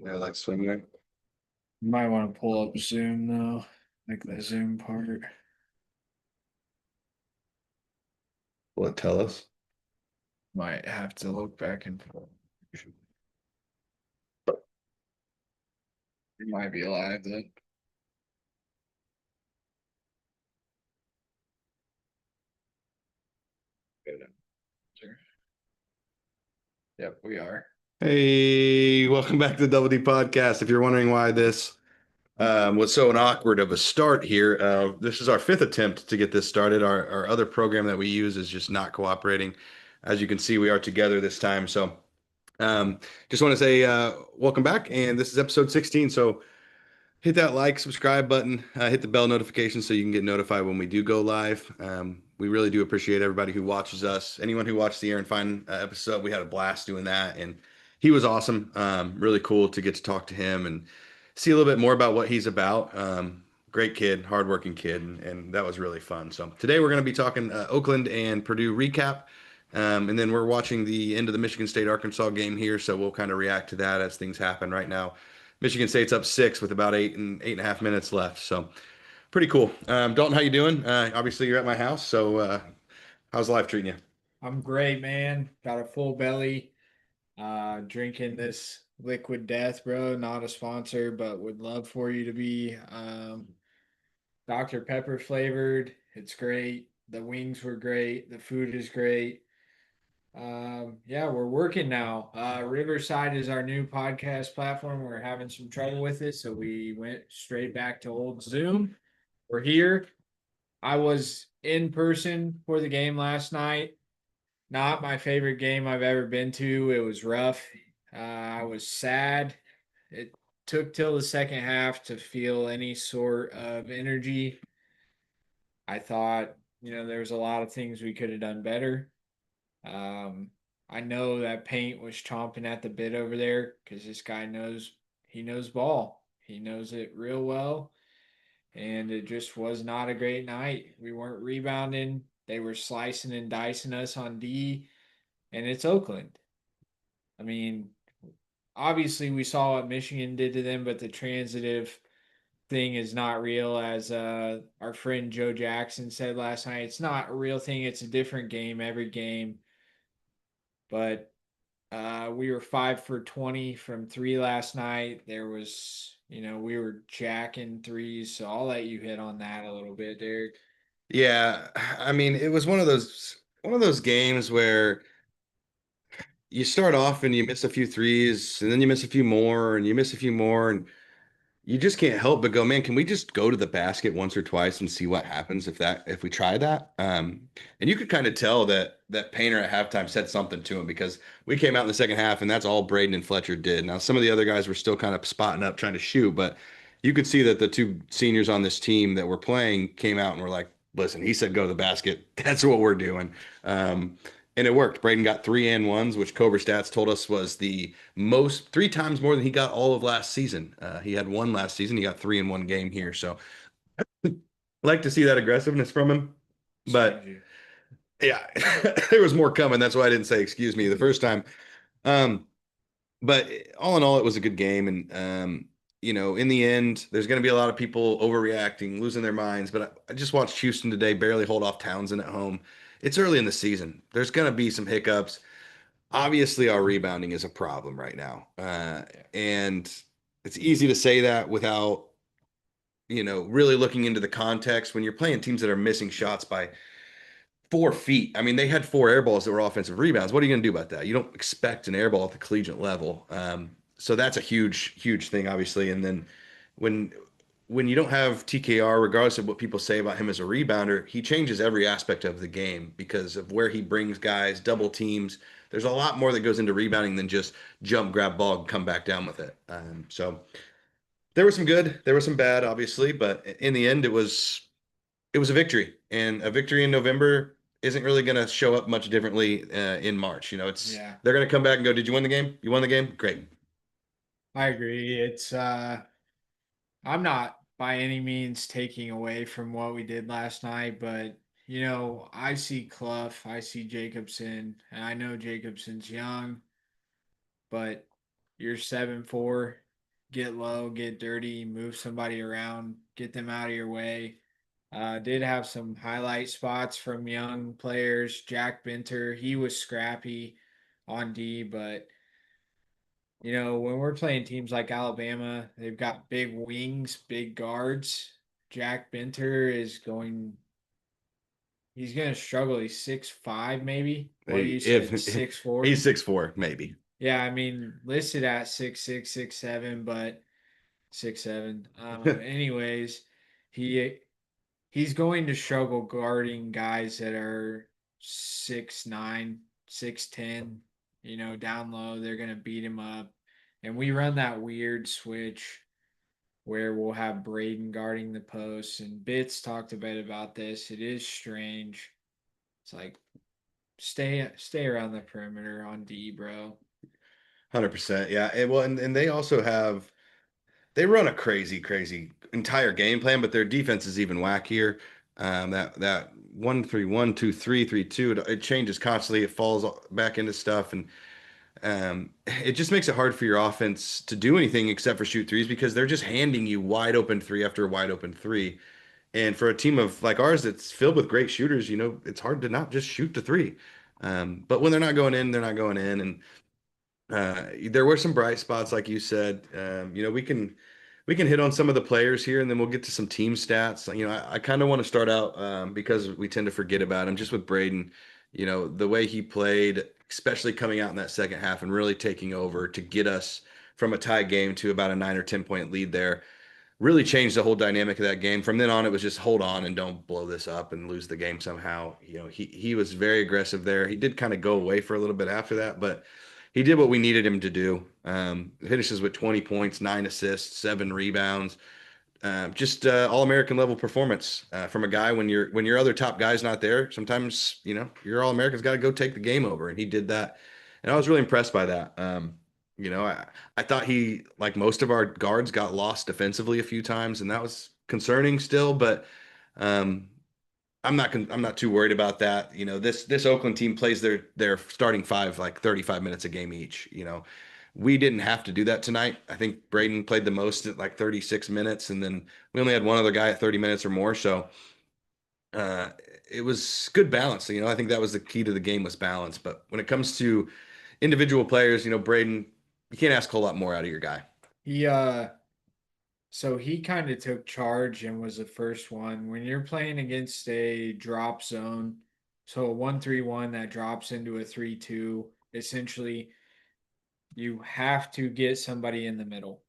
Yeah, like swimwear. You might want to pull up Zoom though, like the Zoom part. Will it tell us? Might have to look back and forth. It might be live then. Good answer. Yep, we are. Hey, welcome back to the Double D Podcast. If you're wondering why this was so awkward of a start here, this is our fifth attempt to get this started. Our other program that we use is just not cooperating. As you can see, we are together this time. So just want to say welcome back. And this is episode 16. So hit that like, subscribe button, hit the bell notification so you can get notified when we do go live. We really do appreciate everybody who watches us. Anyone who watched the Aaron Fine episode, we had a blast doing that, and he was awesome. Really cool to get to talk to him and see a little bit more about what he's about. Great kid, hardworking kid, and that was really fun. So today we're going to be talking Oakland and Purdue recap. And then we're watching the end of the Michigan State Arkansas game here, so we'll kind of react to that as things happen right now. Michigan State's up 6 with about 8.5 minutes left. So pretty cool. Dalton, how you doing? Obviously you're at my house. So how's life treating you? I'm great, man. Got a full belly. Drinking this liquid death, bro. Not a sponsor, but would love for you to be. Dr. Pepper flavored. It's great. The wings were great. The food is great. Yeah, we're working now. Riverside is our new podcast platform. We're having some trouble with it, so we went straight back to old Zoom. We're here. I was in person for the game last night. Not my favorite game I've ever been to. It was rough. I was sad. It took till the second half to feel any sort of energy. I thought, there was a lot of things we could have done better. Um, I know that Paint was chomping at the bit over there because this guy knows ball. He knows it real well. And it just was not a great night. We weren't rebounding. They were slicing and dicing us on D, and it's Oakland. I mean, obviously we saw what Michigan did to them, but the transitive thing is not real, as our friend Joe Jackson said last night. It's not a real thing. It's a different game every game. But we were 5 for 20 from three last night. There was, we were jacking threes. So I'll let you hit on that a little bit, Derek. Yeah, I mean, it was one of those games where you start off and you miss a few threes, and then you miss a few more, and you miss a few more, and you just can't help but go, man, can we just go to the basket once or twice and see what happens if we try that? And you could kind of tell that Painter at halftime said something to him because we came out in the second half and that's all Braden and Fletcher did. Now some of the other guys were still kind of spotting up trying to shoot, but you could see that the two seniors on this team that were playing came out and were like, listen, he said go to the basket. That's what we're doing. And it worked. Braden got 3 and 1s, which Cobra Stats told us was the most, 3 times more than he got all of last season. He had one last season. He got 3 in 1 game here. So I like to see that aggressiveness from him. But Stingy. yeah, there was more coming. That's why I didn't say excuse me the first time. Um, but all in all, it was a good game. And, in the end, there's going to be a lot of people overreacting, losing their minds. But I just watched Houston today barely hold off Townsend at home. It's early in the season. There's going to be some hiccups. Obviously, our rebounding is a problem right now. And it's easy to say that without, really looking into the context when you're playing teams that are missing shots by 4 feet. I mean, they had 4 air balls that were offensive rebounds. What are you going to do about that? You don't expect an air ball at the collegiate level. So that's a huge, huge thing, obviously. And then when when you don't have TKR, regardless of what people say about him as a rebounder, he changes every aspect of the game because of where he brings guys, double teams. There's a lot more that goes into rebounding than just jump, grab ball, and come back down with it. So there was some good, there was some bad, obviously, but in the end, it was a victory, and a victory in November isn't really going to show up much differently in March. It's Yeah, they're going to come back and go, "Did you win the game? You won the game? Great." I agree. I'm not by any means taking away from what we did last night, but I see Clough, I see Jacobson, and I know Jacobson's young, but you're 7'4". get low, get dirty, move somebody around, get them out of your way. Did have some highlight spots from young players. Jack Binter, he was scrappy on D, but when we're playing teams like Alabama, they've got big wings, big guards. Jack Binter he's going to struggle. He's 6'5", maybe. What you said, If 6'4"? he's 6'4", maybe. Yeah, I mean, listed at 6'6", 6'7", but 6'7". Anyways, he he's going to struggle guarding guys that are 6'9", 6'10", down low. They're going to beat him up. And we run that weird switch where we'll have Braden guarding the post. And Bits talked a bit about this. It is strange. It's like stay around the perimeter on D, bro. 100%. Yeah. And they also they run a crazy entire game plan, but their defense is even wackier. That 1-3-1, 2-3, 3-2, it changes constantly. It falls back into stuff, and it just makes it hard for your offense to do anything except for shoot threes because they're just handing you wide open three after wide open three. And for a team of like ours that's filled with great shooters, it's hard to not just shoot the three. But when they're not going in, they're not going in, and there were some bright spots, like you said. We can hit on some of the players here, and then we'll get to some team stats. I kind of want to start out because we tend to forget about him, just with Braden. The way he played, especially coming out in that second half and really taking over to get us from a tie game to about a 9 or 10 point lead there really changed the whole dynamic of that game. From then on, it was just hold on and don't blow this up and lose the game somehow. He was very aggressive there. He did kind of go away for a little bit after that, but he did what we needed him to do. Finishes with 20 points, 9 assists, 7 rebounds. Just all American level performance from a guy when your other top guy's not there. Sometimes your all American's got to go take the game over, and he did that, and I was really impressed by that. I thought he, like most of our guards, got lost defensively a few times, and that was concerning still. But um, I'm not too worried about that. This Oakland team plays their starting five like 35 minutes a game each. We didn't have to do that tonight. I think Braden played the most at like 36 minutes, and then we only had one other guy at 30 minutes or more. So uh, it was good balance. I think that was the key to the game, was balance. But when it comes to individual players, Braden, you can't ask a whole lot more out of your guy. He So he kind of took charge and was the first one. When you're playing against a drop zone, so a 1-3-1 that drops into a 3-2, essentially you have to get somebody in the middle.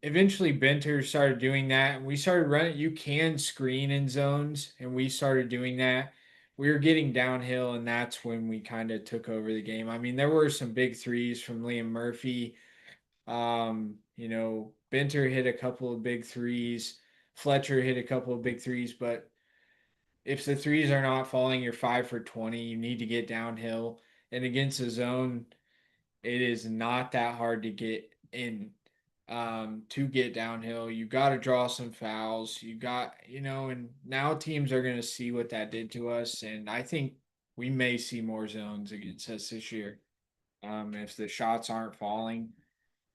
Eventually Benter started doing that, and we started running. You can screen in zones, and we started doing that. We were getting downhill, and that's when we kind of took over the game. I mean, there were some big threes from Liam Murphy. Benter hit a couple of big threes. Fletcher hit a couple of big threes, but if the threes are not falling, you're 5 for 20. You need to get downhill. And against the zone, it is not that hard to get in to get downhill. You got to draw some fouls. And now teams are going to see what that did to us. And I think we may see more zones against us this year if the shots aren't falling.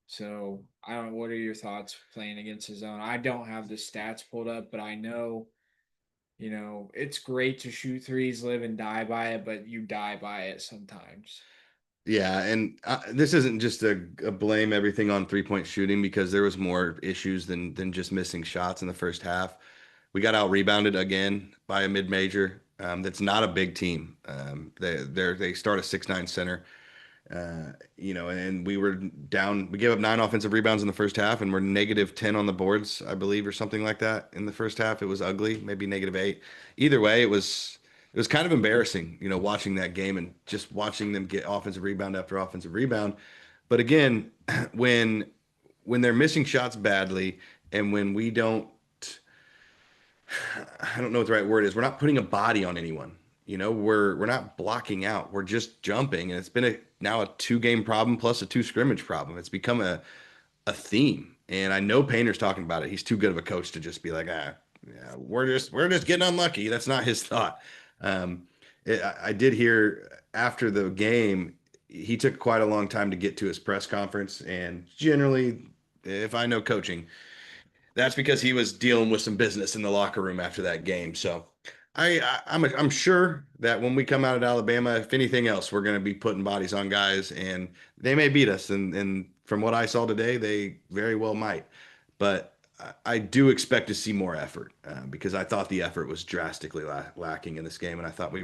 So I don't know. What are your thoughts playing against the zone? I don't have the stats pulled up, but I know, it's great to shoot threes, live and die by it, but you die by it sometimes. Yeah, and this isn't just a blame everything on 3 point shooting, because there was more issues than just missing shots in the first half. We got out rebounded again by a mid major. That's not a big team. They start a 6'9" center. And we were down. We gave up 9 offensive rebounds in the first half, and we're -10 on the boards, I believe, or something like that in the first half. It was ugly, maybe -8. Either way, it was kind of embarrassing, watching that game and just watching them get offensive rebound after offensive rebound. But again, when they're missing shots badly, and when we don't, I don't know what the right word is. We're not putting a body on anyone. We're not blocking out. We're just jumping, and it's been now a 2 game problem plus a 2 scrimmage problem. It's become a theme, and I know Painter's talking about it. He's too good of a coach to just be like, yeah, we're just getting unlucky. That's not his thought. I did hear after the game, he took quite a long time to get to his press conference, and generally if I know coaching, that's because he was dealing with some business in the locker room after that game. So I'm sure that when we come out of Alabama, if anything else, we're going to be putting bodies on guys, and they may beat us. And from what I saw today, they very well might. But I do expect to see more effort because I thought the effort was drastically lacking in this game, and I thought we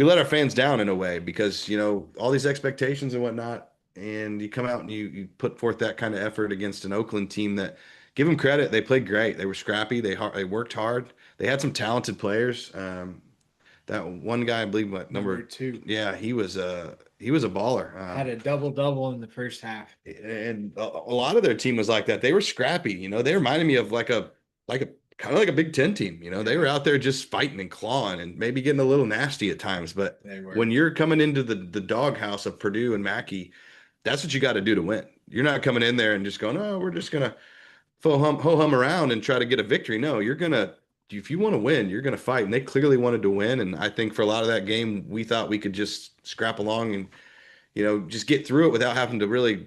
let our fans down in a way because all these expectations and whatnot, and you come out and you put forth that kind of effort against an Oakland team that, give them credit, they played great, they were scrappy, they worked hard, they had some talented players. That one guy, I believe, what Number number? two Yeah, he was a baller. had a double double in the first half. And a lot of their team was like that. They were scrappy. They reminded me of like a kind of like a Big Ten team. They were Yeah, out there just fighting and clawing and maybe getting a little nasty at times. But they when were. you're coming into the doghouse of Purdue and Mackey, that's what you got to do to win. You're not coming in there and just going, oh, we're just gonna ho hum around and try to get a victory. No, you're gonna. If you want to win, you're going to fight. And they clearly wanted to win. And I think for a lot of that game, we thought we could just scrap along and just get through it without having to really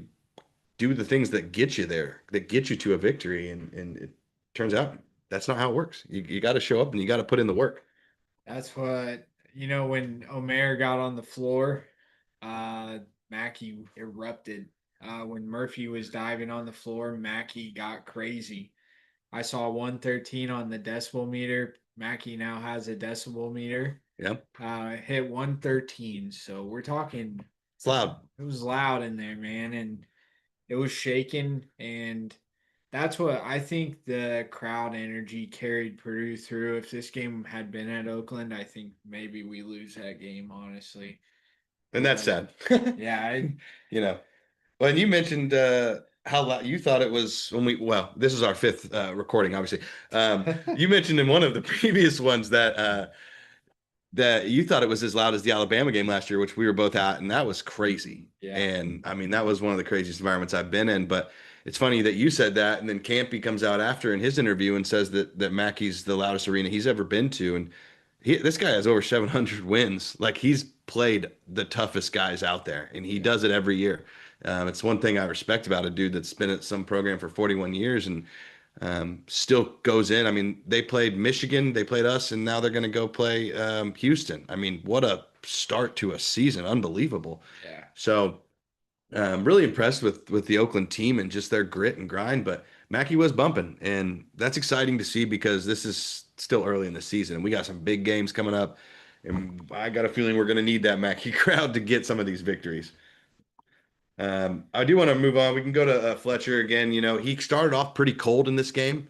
do the things that get you there, that get you to a victory. And it turns out that's not how it works. You got to show up and you got to put in the work. That's what when Omer got on the floor, uh Mackey erupted. When Murphy was diving on the floor, Mackey got crazy. I saw 113 on the decibel meter. Mackey now has a decibel meter. Yeah. Hit 113. So we're talking It's loud. it was loud in there, man, and it was shaking, and that's what I think the crowd energy carried Purdue through. If this game had been at Oakland, I think maybe we lose that game, honestly. And that's But sad. yeah, you know, well, and you mentioned how loud you thought it was when well, this is our fifth recording, obviously. You mentioned in one of the previous ones that you thought it was as loud as the Alabama game last year, which we were both at, and that was crazy. yeah, And I mean, that was one of the craziest environments I've been in. But it's funny that you said that, and then Campy comes out after in his interview and says that Mackey's the loudest arena he's ever been to, and this guy has over 700 wins. Like he's played the toughest guys out there, and he yeah, does it every year. It's one thing I respect about a dude that's been at some program for 41 years and still goes in. I mean, they played Michigan, they played us, and now they're going to go play Houston. I mean, what a start to a season! Unbelievable. yeah. So, really impressed with the Oakland team and just their grit and grind. But Mackey was bumping, and that's exciting to see because this is still early in the season, and we got some big games coming up. And I got a feeling we're going to need that Mackey crowd to get some of these victories. I do want to move on. We can go to Fletcher again. He started off pretty cold in this game,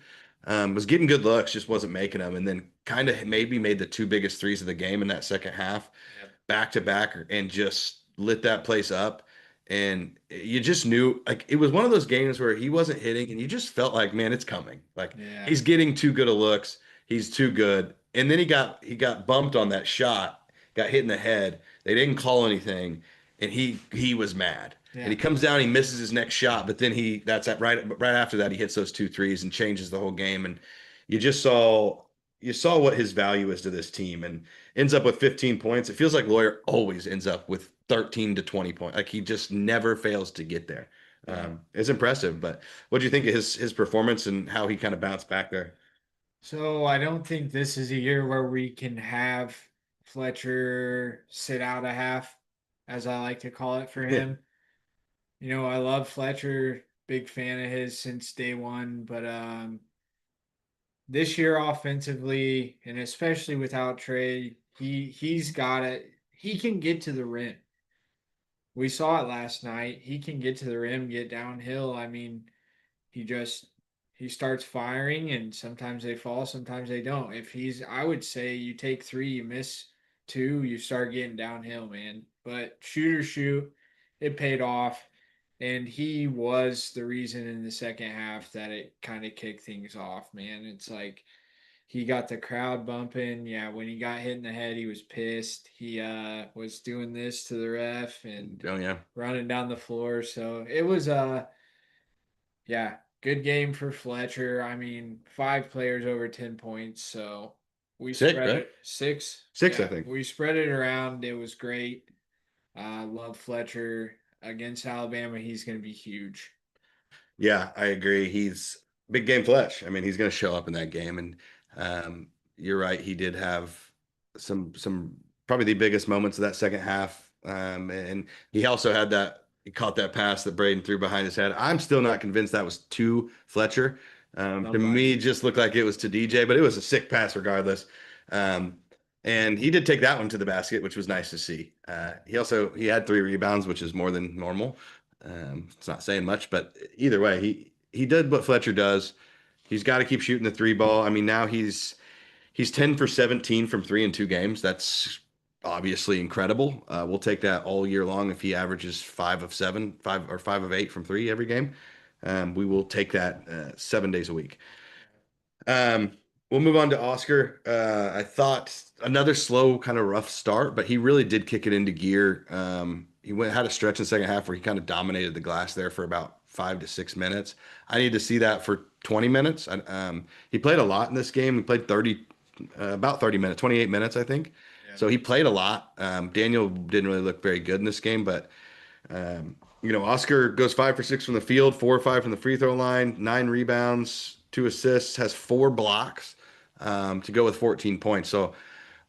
was getting good looks, just wasn't making them, and then kind of maybe made the two biggest threes of the game in that second half, Yep. back to back, and just lit that place up. And you just knew, like, it was one of those games where he wasn't hitting, and you just felt like, man, it's coming. Like Yeah. he's getting too good of looks. He's too good. And then he got bumped on that shot, got hit in the head. They didn't call anything, and he was mad and Yeah. he comes down, he misses his next shot, but then right after that he hits those two threes and changes the whole game. And you just saw what his value is to this team, and ends up with 15 points. It feels like Lawyer always ends up with 13 to 20 points. Like he just never fails to get there. Yeah. It's impressive. But what do you think of his performance and how he kind of bounced back there? So I don't think this is a year where we can have Fletcher sit out a half, as I like to call it for him. I love Fletcher, big fan of his since day one, but this year offensively, and especially without Trey, he's got it. He can get to the rim. We saw it last night. He can get to the rim, get downhill. I mean, he just he starts firing, and sometimes they fall, sometimes they don't. I would say you take three, you miss two, you start getting downhill, man. But shoot or shoot, it paid off. And he was the reason in the second half that it kind of kicked things off, man. It's like he got the crowd bumping. Yeah, when he got hit in the head, he was pissed. He was doing this to the ref and Oh yeah, running down the floor. So it was yeah, good game for Fletcher. I mean, five players over 10 points. So we six, spread right? it six. Six, I Yeah, think. we spread it around. It was great. Love Fletcher against Alabama. He's going to be huge. Yeah, I agree. He's big game flesh. I mean, he's going to show up in that game, and you're right. He did have some probably the biggest moments of that second half, and he also had that. He caught that pass that Braden threw behind his head. I'm still not convinced that was to Fletcher. To me, it Somebody. just looked like it was to DJ, but it was a sick pass regardless. Um, and he did take that one to the basket, which was nice to see. He had 3 rebounds, which is more than normal. It's not saying much, but either way, he did what Fletcher does. He's got to keep shooting the three ball. I mean, now he's 10 for 17 from three in 2 games. That's obviously incredible. We'll take that all year long if he averages 5 of 7, 5 or 5 of 8 from three every game. We will take that 7 days a week. Um, we'll move on to Oscar. I thought another slow, kind of rough start, but he really did kick it into gear. Had a stretch in the second half where he kind of dominated the glass there for about 5 to 6 minutes. I need to see that for 20 minutes. He played a lot in this game. He played about 30 minutes, 28 minutes, I think. Yeah. So he played a lot. Daniel didn't really look very good in this game, but Oscar goes 5 for 6 from the field, 4 or 5 from the free throw line, 9 rebounds, 2 assists, has 4 blocks to go with 14 points. So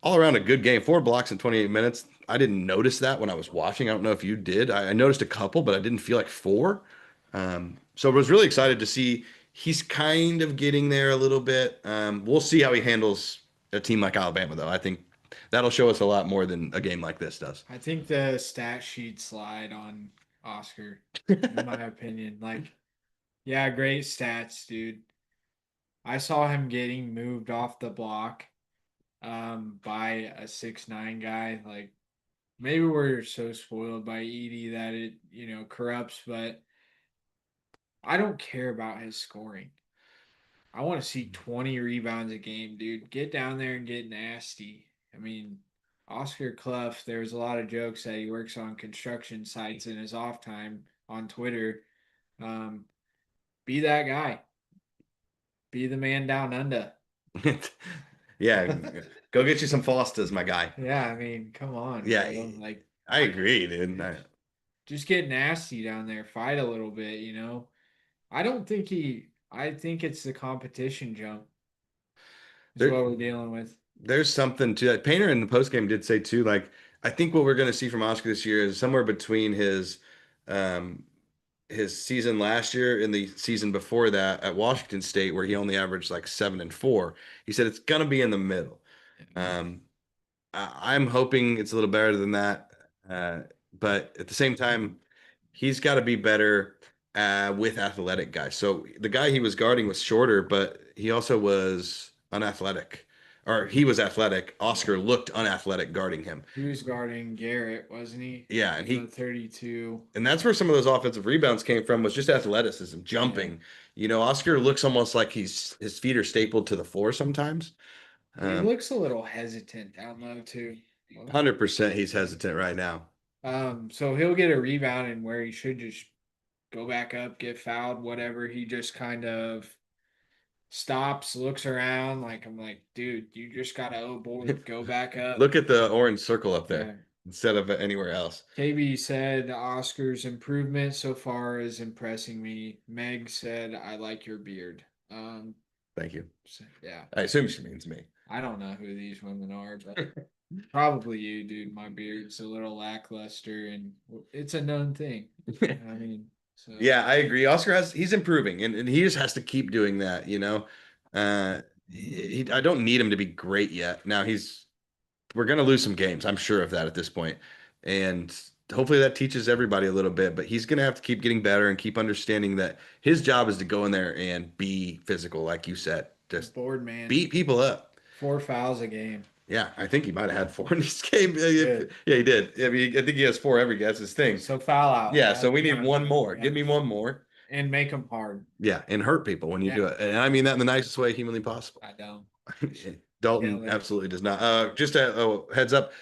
all around a good game. 4 blocks in 28 minutes. I didn't notice that when I was watching. I don't know if you did. I noticed a couple, but I didn't feel like four. So I was really excited to see he's kind of getting there a little bit. We'll see how he handles a team like Alabama, though. I think that'll show us a lot more than a game like this does. I think the stat sheet slide on Oscar, in my opinion. Like, yeah, great stats, dude. I saw him getting moved off the block by a 6'9" guy. Like, maybe we're so spoiled by Edie that it, corrupts, but I don't care about his scoring. I want to see 20 rebounds a game, dude. Get down there and get nasty. I mean, Oscar Clough, there's a lot of jokes that he works on construction sites in his off time on Twitter. Um, be that guy. Be the man down under. Yeah, go get you some Fostas, my guy. Yeah, I mean, come on, Yeah, bro. Like, I agree, dude. just get nasty down there. Fight a little bit. I don't think I think it's the competition jump is There, what we're dealing with. there's something to that. Painter in the post game did say too, like I think what we're going to see from Oscar this year is somewhere between um, his season last year and the season before that at Washington State, where he only averaged like 7 and 4. He said it's going to be in the middle. Um, I'm hoping it's a little better than that, uh, but at the same time, he's got to be better with athletic guys. So the guy he was guarding was shorter, but he also was unathletic, or he was athletic. Oscar looked unathletic guarding him. He was guarding Garrett, wasn't he? Yeah, and The 32. that's where some of those offensive rebounds came from was just athleticism, Yeah. jumping. Oscar looks almost like his feet are stapled to the floor sometimes. He looks a little hesitant down low too. 100% he's hesitant right now. So he'll get a rebound and where he should just go back up, get fouled, whatever. He just kind of stops, looks around, like I'm like, dude, you just gotta oh boy, go back up. Look at the orange circle up Yeah. there instead of anywhere else. KB said Oscar's improvement so far is impressing me. Meg said, I like your beard. Thank you. Yeah. I assume she means me. I don't know who these women are, but probably you, dude. My beard's a little lackluster and it's a known thing. I mean, so Yeah, I agree. He's improving and he just has to keep doing that. I don't need him to be great yet. Now we're gonna lose some games. I'm sure of that at this point. And hopefully that teaches everybody a little bit, but he's gonna have to keep getting better and keep understanding that his job is to go in there and be physical, like you said. Just board man. beat people up. 4 fouls a game. Yeah, I think he might have had 4 in this game. Good. Yeah, he did. I mean, I think he has 4 every game. That's his thing. So foul out. Yeah, so we need Yeah. one more. Yeah. Give me one more. And make them hard. Yeah, and hurt people when you Yeah. do it. And I mean that in the nicest way humanly possible. I don't. Dalton Yeah, absolutely does not. Just a heads up.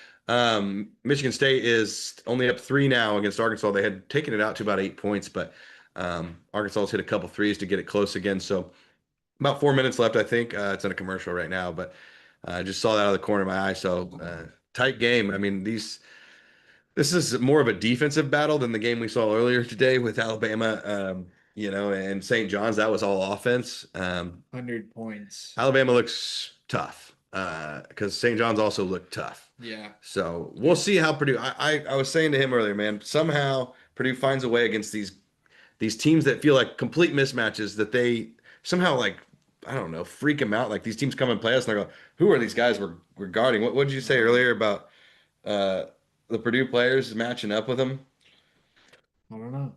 Michigan State is only up 3 now against Arkansas. They had taken it out to about 8 points, but Arkansas's hit a couple threes to get it close again. So about 4 minutes left, I think. It's in a commercial right now, but I just saw that out of the corner of my eye. So tight game. I mean, this is more of a defensive battle than the game we saw earlier today with Alabama. and St. John's, that was all offense. 100 points. Alabama looks tough because St. John's also looked tough. Yeah. So we'll They're see how Purdue. I was saying to him earlier, man, somehow Purdue finds a way against these teams that feel like complete mismatches that they somehow like I don't know freak them out. Like these teams come and play us and they're going, who are these guys we're guarding? What did you say uh, earlier about uh, the Purdue players matching up with them? I don't know.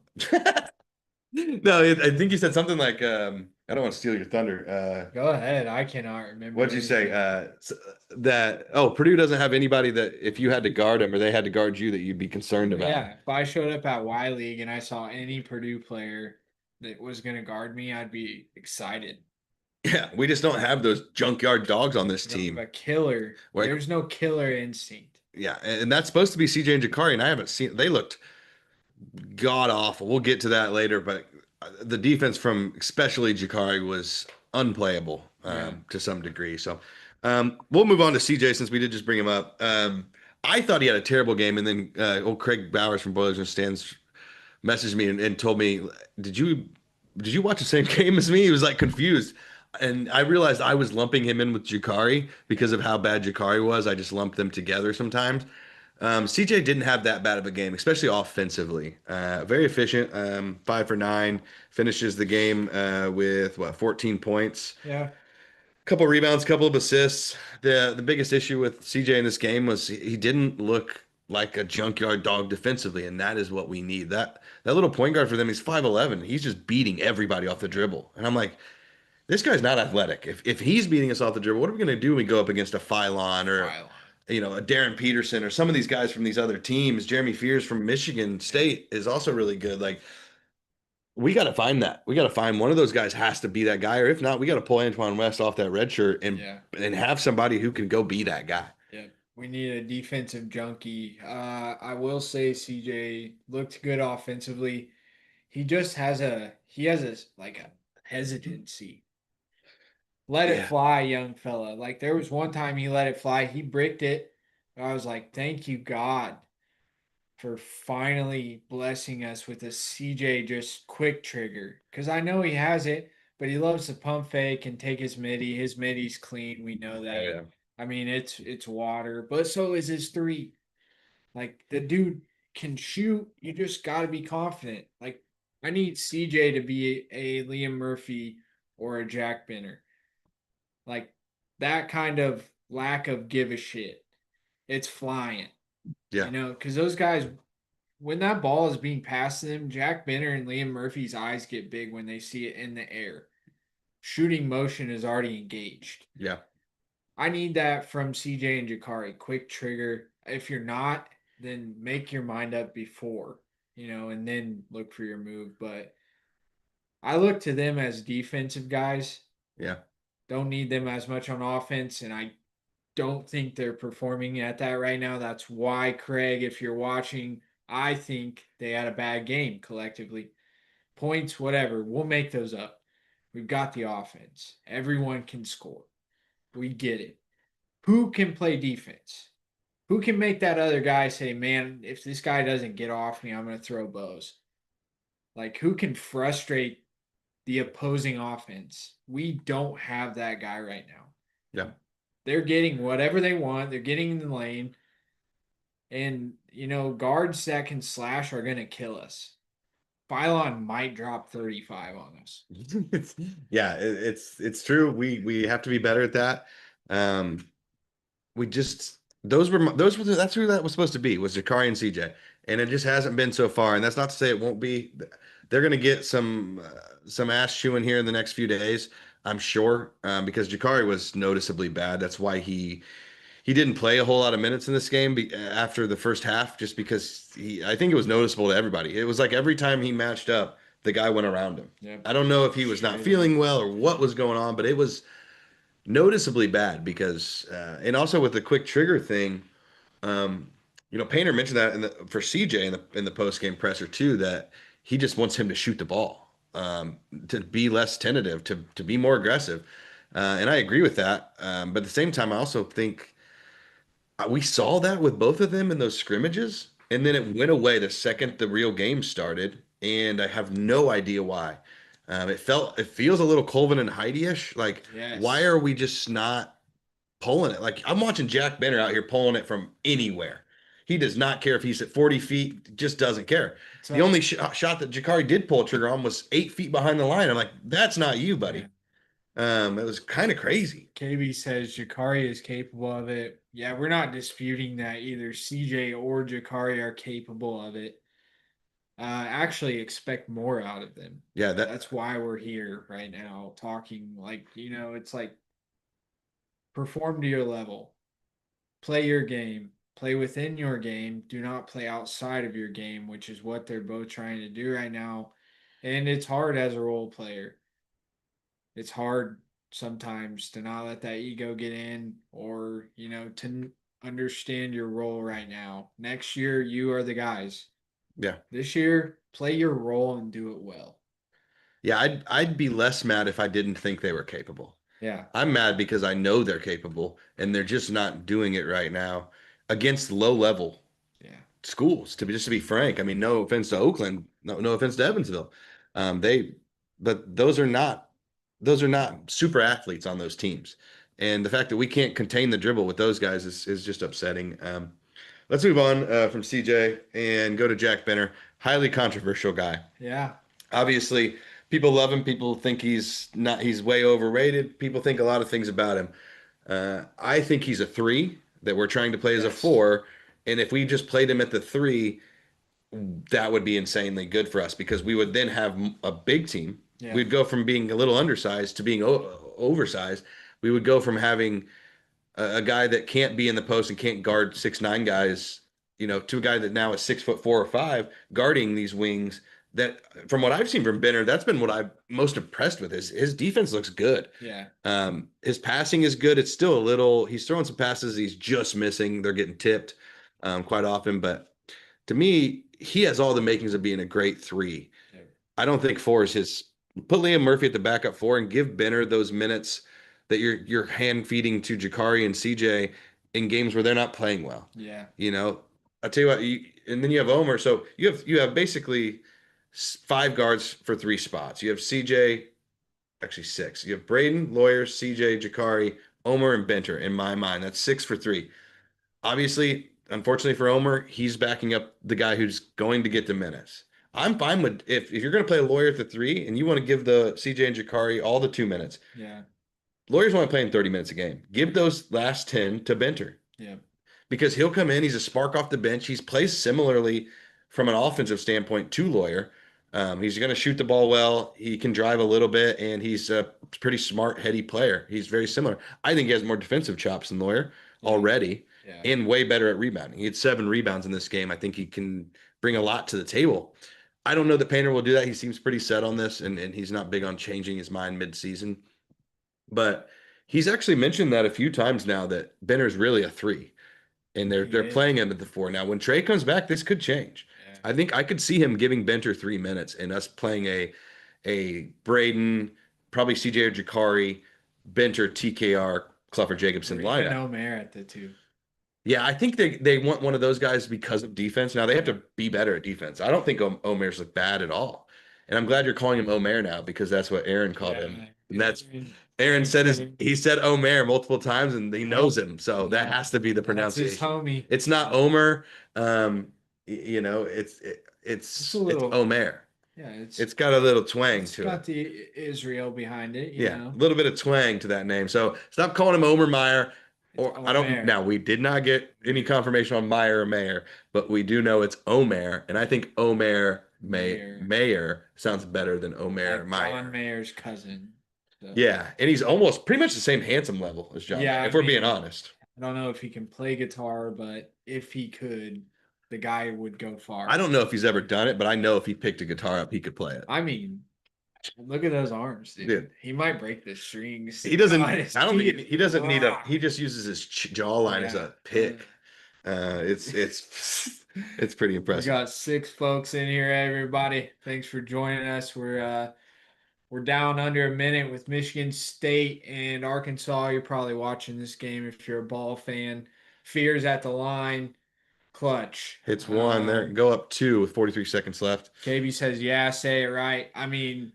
No, I think you said something like I don't want to steal your thunder. Go ahead. I cannot remember What'd you say? anything. That Purdue doesn't have anybody that if you had to guard them or they had to guard you that you'd be concerned about. Yeah, if I showed up at Y League and I saw any Purdue player that was going to guard me, I'd be excited. Yeah, we just don't have those junkyard dogs on this We don't have team. a killer. Like, There's no killer instinct. yeah, and that's supposed to be CJ and Jakari, and I haven't seen. They looked god awful. We'll get to that later, but the defense from especially Jakari was unplayable Yeah. to some degree. So we'll move on to CJ since we did just bring him up. I thought he had a terrible game, and then old Craig Bowers from Boilers and Stands messaged me and told me, "Did you watch the same game as me?" He was like confused. And I realized I was lumping him in with Jakari because of how bad Jakari was. I just lumped them together sometimes. CJ didn't have that bad of a game, especially offensively. Very efficient, 5 for 9, finishes the game with what 14 points, Yeah. couple rebounds, couple of assists. The biggest issue with CJ in this game was he didn't look like a junkyard dog defensively, and that is what we need. That little point guard for them, he's 5'11". He's just beating everybody off the dribble, and I'm like, this guy's not athletic. If he's beating us off the dribble, what are we going to do when we go up against a Phylon or Pylon. a Darren Peterson or some of these guys from these other teams? Jeremy Fears from Michigan Yeah. State is also really good. Like we got to find that. We got to find one of those guys has to be that guy, or if not, we got to pull Antoine West off that red shirt and Yeah. have somebody who can go be that guy. Yeah. We need a defensive junkie. I will say CJ looked good offensively. He has a like a hesitancy. Let it Yeah, fly, young fella. Like there was one time he let it fly. He bricked it. I was like, thank you, God, for finally blessing us with a CJ just quick trigger. Because I know he has it, but he loves to pump fake and take his midi. His midi's clean. We know oh that. yeah, I mean, it's water, but so is his three. Like the dude can shoot. You just got to be confident. Like I need CJ to be a Liam Murphy or a Jack Benner. Like that kind of lack of give a shit. It's flying, yeah, because those guys, when that ball is being passed to them, Jack Benner and Liam Murphy's eyes get big when they see it in the air. Shooting motion is already engaged. yeah, I need that from CJ and Jakari. Quick trigger. If you're not, then make your mind up before, and then look for your move. But I look to them as defensive guys. yeah. Don't need them as much on offense, and I don't think they're performing at that right now. That's why, Craig, if you're watching, I think they had a bad game collectively. Points, whatever, we'll make those up. We've got the offense. Everyone can score. We get it. Who can play defense? Who can make that other guy say, man, if this guy doesn't get off me, I'm going to throw bows? Like, who can frustrate the opposing offense? We don't have that guy right now. Yeah. They're getting whatever they want. They're getting in the lane. And, guards that can slash are going to kill us. Phylon might drop 35 on us. Yeah, it's true. We have to be better at that. Um, we just those were that's who that was supposed to be was Jakari and CJ, and it just hasn't been so far. And that's not to say it won't be. They're going to get some ass chewing here in the next few days, I'm sure, because Jakari was noticeably bad. That's why he didn't play a whole lot of minutes in this game after the first half, just because I think it was noticeable to everybody. It was like every time he matched up, the guy went around him. Yep. I don't know if he was not Straight up. feeling well or what was going on, but it was noticeably bad because, and also with the quick trigger thing, um, Painter mentioned that for CJ in the post game presser too, that he just wants him to shoot the ball, to be less tentative, to be more aggressive, and I agree with that. But at the same time, I also think we saw that with both of them in those scrimmages, and then it went away the second the real game started. and I have no idea why. It feels a little Colvin and Heidi-ish. Like, why Yes. are we just not pulling it? Like, I'm watching Jack Benner out here pulling it from anywhere. He does not care if he's at 40 feet, just doesn't care. The So only shot that Jakari did pull a trigger on was 8 feet behind the line. I'm like, that's not you, yeah. buddy. It was kind of crazy. KB says Jakari is capable of it. Yeah, we're not disputing that either. CJ or Jakari are capable of it. Actually expect more out of them. Yeah, that That's why we're here right now talking. Like, it's like perform to your level, play your game, play within your game, do not play outside of your game, which is what they're both trying to do right now. And it's hard as a role player. It's hard sometimes to not let that ego get in or, to understand your role right now. Next year, you are the guys. yeah. This year, play your role and do it well. Yeah, I'd be less mad if I didn't think they were capable. Yeah. I'm mad because I know they're capable and they're just not doing it right now against low level Yeah. schools. To be frank, I mean, no offense to Oakland, no offense to Evansville, they, but those are not super athletes on those teams, and the fact that we can't contain the dribble with those guys is just upsetting. Let's move on from CJ and go to Jack Benner, highly controversial guy. Yeah. Obviously, people love him. People think he's not. He's way overrated. People think a lot of things about him. I think he's a three that we're trying to play as a Yes. four. And if we just played him at the three, that would be insanely good for us because we would then have a big team. Yeah. We'd go from being a little undersized to being oversized. We would go from having a guy that can't be in the post and can't guard 6'9" guys, to a guy that now is 6'4" or 6'5" guarding these wings. That from what I've seen from Benner, that's been what I'm most impressed with. His defense looks good. Yeah. His passing is good. It's still a little. He's throwing some passes he's just missing. They're getting tipped quite often, but to me, he has all the makings of being a great three. Yeah. I don't think four is his. Put Liam Murphy at the backup four and give Benner those minutes that you're hand feeding to Jakari and CJ in games where they're not playing well. Yeah. I'll tell you what. And then you have Omer, so you have basically five guards for three spots. You have CJ, actually six. You have Braden, Lawyer, CJ, Jakari, Omer, and Benter. In my mind, that's six for three. Obviously, unfortunately for Omer, he's backing up the guy who's going to get the minutes. I'm fine with if you're going to play a Lawyer at the three and you want to give the CJ and Jakari all the 2 minutes. Yeah. Lawyers want to play in 30 minutes a game. Give those last 10 to Benter Yeah. because he'll come in. He's a spark off the bench. He's plays similarly from an offensive standpoint to Lawyer. He's going to shoot the ball well. He can drive a little bit, and he's a pretty smart, heady player. He's very similar. I think he has more defensive chops than Lawyer Yeah. already, Yeah. and way better at rebounding. He had 7 rebounds in this game. I think he can bring a lot to the table. I don't know that Painter will do that. He seems pretty set on this, and he's not big on changing his mind mid-season. But he's actually mentioned that a few times now that Benner's really a three, and they're He they're is. playing him at the four now. When Trey comes back, this could change. Yeah. I think I could see him giving Benter 3 minutes and us playing a Braden, probably CJ or Jakari, Benter, TKR, Cluffer Jacobson Or even lineup. Omer at the two. Yeah, I think they want one of those guys because of defense. Now they have to be better at defense. I don't think Omer's look bad at all, and I'm glad you're calling him Omer now because that's what Aaron called him. And that's Aaron said he said Omer multiple times and he knows him, so that has to be the That's his pronunciation. homie. It's not Omer. It's It's a it's little. Omer. Yeah. It's got a little twang It's to got it. the Israel behind it. Yeah, a little bit of twang to that name. So stop calling him Omer Meyer. It's Or I don't Omer. now we did not get any confirmation on Meyer or Mayer, but we do know it's Omer, and I think Omer Mayer sounds better than Omer Like Meyer. John Mayer's cousin. So. Yeah, and he's almost pretty much the same handsome level as John Yeah, Mayer, if I we're being mean, honest. I don't know if he can play guitar, but if he could, the guy would go far. I don't know if he's ever done it, but I know if he picked a guitar up, he could play it. I mean, look at those arms, dude. Dude. He might break the strings. He doesn't. on his I don't think teeth. he doesn't need a. Ah. He just uses his jawline as a pick. It's it's pretty We impressive. got 6 folks in here, everybody. Thanks for joining us. We're down under a minute with Michigan State and Arkansas. You're probably watching this game if you're a ball fan. Fears at the line. Clutch. Hits one there, go up two with 43 seconds left. KB says, yeah, say it right. I mean,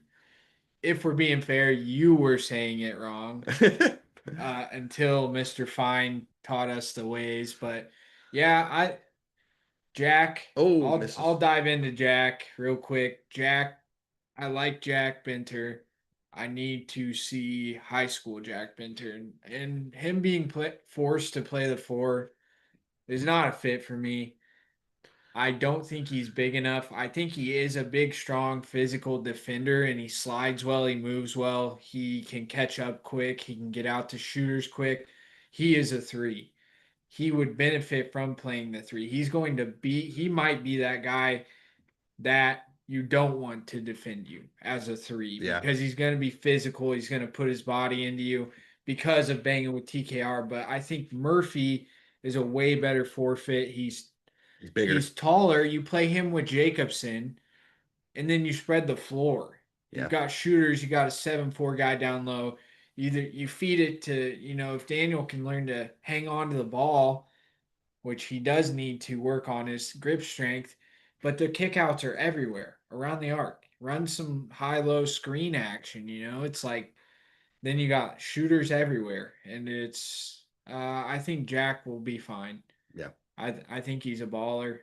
if we're being fair, you were saying it wrong until Mr. Fine taught us the ways. But yeah, Jack, Oh, I'll misses. dive into Jack real quick. Jack, I like Jack Benter. I need to see high school Jack Benter, and him being forced to play the four is not a fit for me. I don't think he's big enough. I think he is a big, strong, physical defender, and he slides well, he moves well, he can catch up quick, he can get out to shooters quick. He is a three. He would benefit from playing the three. He might be that guy that you don't want to defend you as a three Yeah, because he's going to be physical. He's going to put his body into you because of banging with TKR. But I think Murphy is a way better forfeit. he's bigger. He's taller. You play him with Jacobson, and then you spread the floor. You've Yeah, got shooters. You got a 7-4 guy down low. Either you feed it to, if Daniel can learn to hang on to the ball, which he does need to work on his grip strength, but the kickouts are everywhere around the arc. Run some high-low screen action. It's like then you got shooters everywhere, and it's. I think Jack will be fine. yeah, I think he's a baller.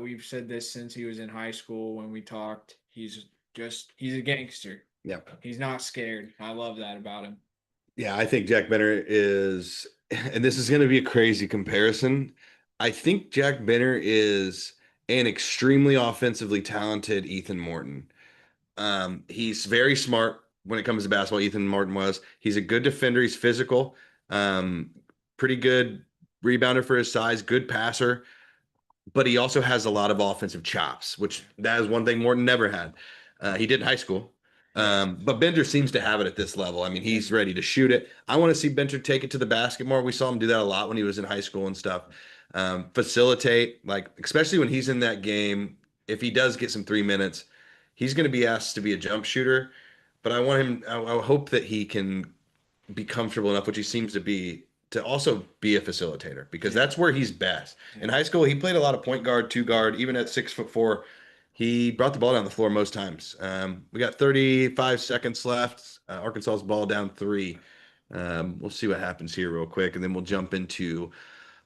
We've said this since he was in high school when we talked. He's a gangster. yeah. He's not scared. I love that about him. Yeah, I think Jack Benner is, and this is going to be a crazy comparison. I think Jack Benner is an extremely offensively talented Ethan Morton. He's very smart when it comes to basketball. Ethan Morton was. He's a good defender. He's physical, um, pretty good rebounder for his size, good passer, but he also has a lot of offensive chops, which that is one thing Morton never had. He did in high school. Yeah. But Bender seems to have it at this level. I mean, Yeah. he's ready to shoot it. I want to see Bender take it to the basket more. We saw him do that a lot when he was in high school and stuff. Facilitate, like, especially when he's in that game. If he does get some 3 minutes, he's going to be asked to be a jump shooter. But I want him, I hope that he can be comfortable enough, which he seems to be, to also be a facilitator because Yeah. that's where he's best. In Yeah. high school, he played a lot of point guard, two guard, even at 6'4". He brought the ball down the floor most times. We got 35 seconds left. Arkansas's ball down three. We'll see what happens here real quick, and then we'll jump into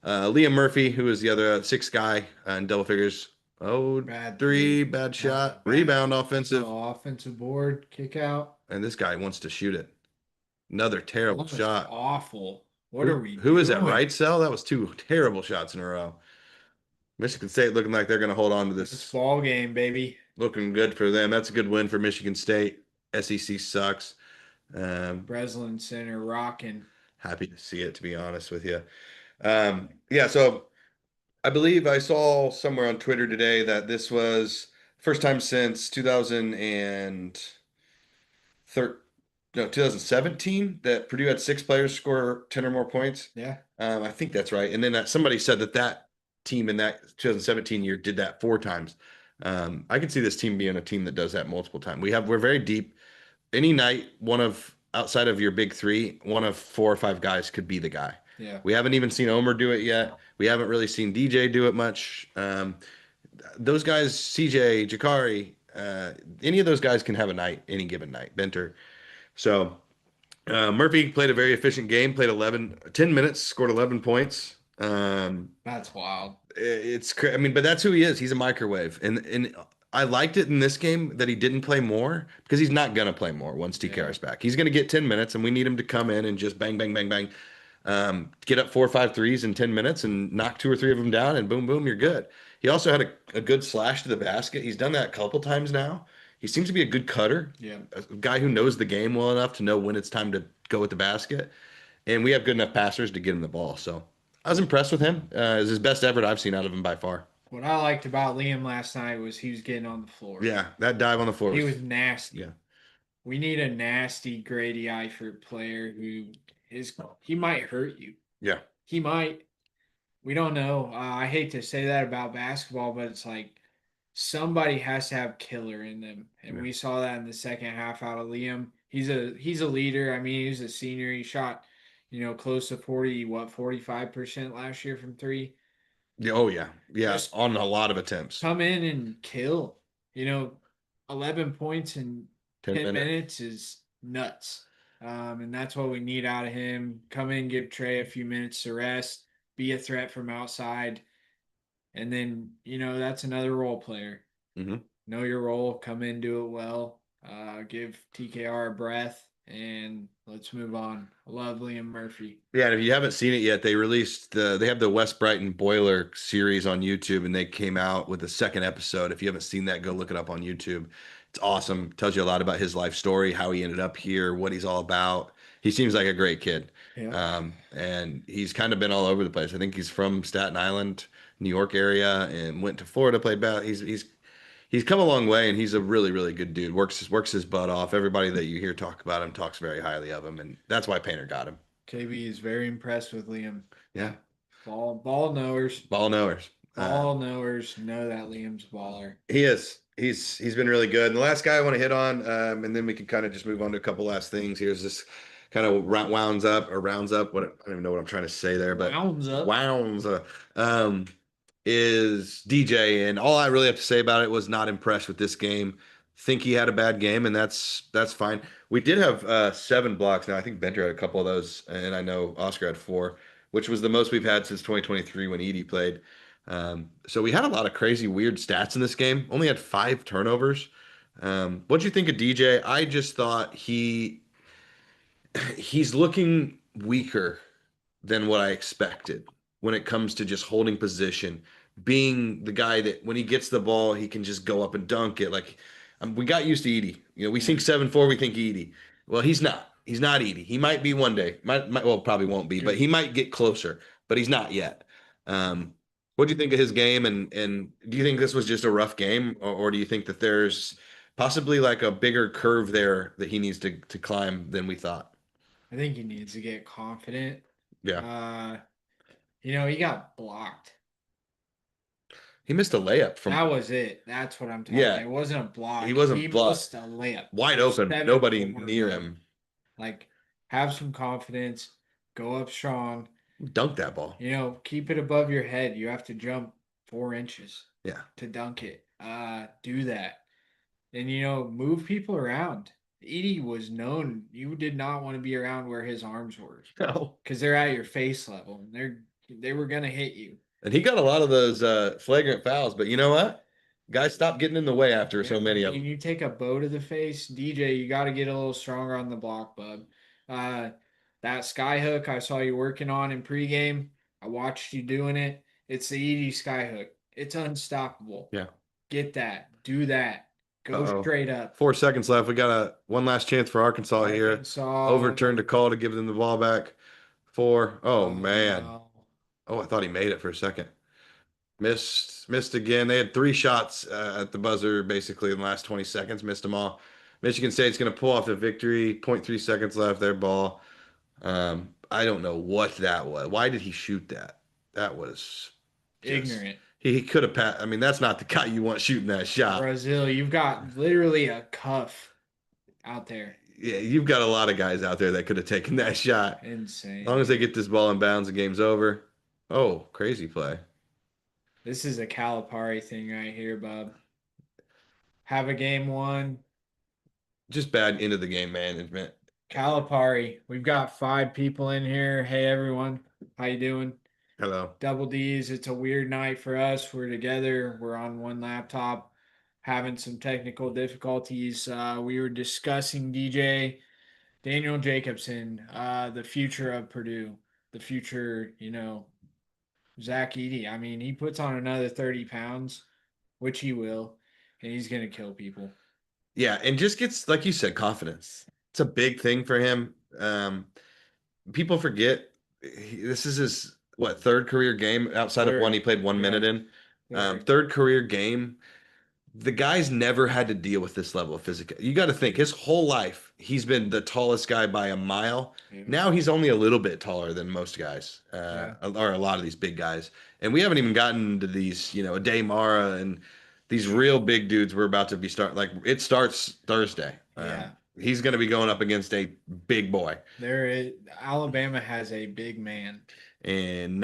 Liam Murphy, who is the other sixth guy in double figures. Oh, Bad three, three. bad shot, Bad. rebound, offensive, Oh, offensive board, kick out. and this guy wants to shoot it. Another terrible That was shot. awful. What are we Who is that? doing? Right cell? That was two terrible shots in a row. Michigan State looking like they're going to hold on to It's this. ball game, baby. Looking good for them. That's a good win for Michigan State. SEC sucks. Um, Breslin Center rocking. Happy to see it, to be honest with you. Yeah, so I believe I saw somewhere on Twitter today that this was first time since 2013, no, 2017 that Purdue had six players score 10 or more points. Yeah. I think that's right. And then somebody said that team in that 2017 year did that four times. I could see this team being a team that does that multiple times. We're very deep. Any night, one of outside of your big three, one of four or five guys could be the guy. Yeah. We haven't even seen Omer do it yet. We haven't really seen DJ do it much. Those guys, CJ, Jakari, any of those guys can have a night, any given night. Benter. So Murphy played a very efficient game, played 10 minutes, scored 11 points. That's wild. I mean, but that's who he is. He's a microwave. And I liked it in this game that he didn't play more because he's not going to play more once TKR is back. He's going to get 10 minutes and we need him to come in and just bang, bang, bang, bang. Get up 4 or 5 threes in 10 minutes and knock two or three of them down and boom, boom, you're good. He also had a good slash to the basket. He's done that a couple times now. He seems to be a good cutter, Yeah. a guy who knows the game well enough to know when it's time to go with the basket. And we have good enough passers to get him the ball. So I was impressed with him. It's his best effort I've seen out of him by far. What I liked about Liam last night was he was getting on the floor. Yeah, that dive on the floor He was nasty. yeah, We need a nasty Grady Eifert player he might hurt you. yeah, He might. We don't know. I hate to say that about basketball, but it's like somebody has to have killer in them, and yeah. we saw that in the second half out of Liam. He's a leader. I mean, he's a senior. He shot, close to 45% last year from three. Yeah, oh yeah, yeah, Just on a lot of attempts. come in and kill. You know, 11 points in 10 10 minutes. minutes is nuts. And that's what we need out of him. Come in, give Trey a few minutes to rest, be a threat from outside. And then, that's another role player. Hmm. Know your role, come in, do it well, give TKR a breath, and let's move on. I love Liam Murphy. Yeah, and if you haven't seen it yet, they have the West Brighton Boiler series on YouTube, and they came out with the second episode. If you haven't seen that, go look it up on YouTube. It's awesome. Tells you a lot about his life story, how he ended up here, what he's all about. He seems like a great kid. Yeah. And he's kind of been all over the place. I think he's from Staten Island, New York area, and went to Florida, played ball. He's come a long way, and he's a really, really good dude. Works his butt off. Everybody that you hear talk about him talks very highly of him, and that's why Painter got him. KB is very impressed with Liam. Yeah, Ball knowers. ball knowers. Ball knowers know that Liam's a baller. He is. He's been really good. And the last guy I want to hit on, and then we can kind of just move on to a couple last things. Here's this kind of rounds up. What I don't even know what I'm trying to say there, but Wounds up. wounds um, is DJ. And all I really have to say about it was not impressed with this game. Think he had a bad game, and that's fine. We did have 7 blocks now. I think Benter had a couple of those, and I know Oscar had 4, which was the most we've had since 2023 when Edie played. So we had a lot of crazy, weird stats in this game. Only had 5 turnovers. What'd you think of DJ? I just thought he's looking weaker than what I expected when it comes to just holding position, being the guy that when he gets the ball, he can just go up and dunk it. Like we got used to Edie. We think 7'4", we think Edie. Well, he's not. He's not Edie. He might be one day. Well, probably won't be, but he might get closer. But he's not yet. Um, what do you think of his game? And do you think this was just a rough game, or do you think that there's possibly like a bigger curve there that he needs to climb than we thought? I think he needs to get confident. Yeah. Uh, he got blocked. He missed a layup from. That was it. That's what I'm talking about. Yeah, It wasn't a block. he He wasn't blocked. missed a layup. Wide open, 7-4, nobody near bro. him. Like, have some confidence. Go up strong. Dunk that ball. Keep it above your head. You have to jump 4 inches Yeah. to dunk it. Do that. And move people around. Edie was known you did not want to be around where his arms were No. because they're at your face level and they were gonna hit you. And he got a lot of those flagrant fouls, but you know what? Guys, stop getting in the way after Yeah, so many of when them. you take a bow to the face, DJ, you got to get a little stronger on the block, bub. Uh, that sky hook I saw you working on in pregame, I watched you doing it. It's the Edie sky hook. It's unstoppable. Yeah. Get that. Do that. Go Uh-oh. straight up. 4 seconds left. We got one last chance for Arkansas here. Arkansas. Overturned a call to give them the ball back. 4. Oh, man. No. Oh, I thought he made it for a second. Missed again. They had 3 shots at the buzzer basically in the last 20 seconds. Missed them all. Michigan State's going to pull off the victory. 0.3 seconds left. Their ball. I don't know what that was. Why did he shoot that? That was Ignorant. He could have passed. I mean, that's not the guy you want shooting that shot. Brazil, you've got literally a cuff out there. Yeah, you've got a lot of guys out there that could have taken that shot. Insane. As long as they get this ball in bounds, the game's over. Oh, crazy play. This is a Calipari thing right here, Bob. Have a game one. Just bad end of the game management. Calipari. We've got 5 people in here. Hey everyone. How you doing? Hello. Double D's. It's a weird night for us. We're together. We're on one laptop, having some technical difficulties. We were discussing DJ Daniel Jacobson, the future of Purdue, the future, Zach Edey. I mean, he puts on another 30 pounds, which he will, and he's going to kill people. Yeah, and just gets, like you said, confidence. It's a big thing for him. People forget this is his, what, 3rd career game outside of one he played 1 minute in. 3rd career game. The guy's never had to deal with this level of physical. You got to think his whole life, he's been the tallest guy by a mile. Yeah. Now he's only a little bit taller than most guys, or a lot of these big guys. And we haven't even gotten to these, Day Mara and these real big dudes we're about to be like it starts Thursday. Yeah. He's going to be going up against a big boy. Alabama has a big man. And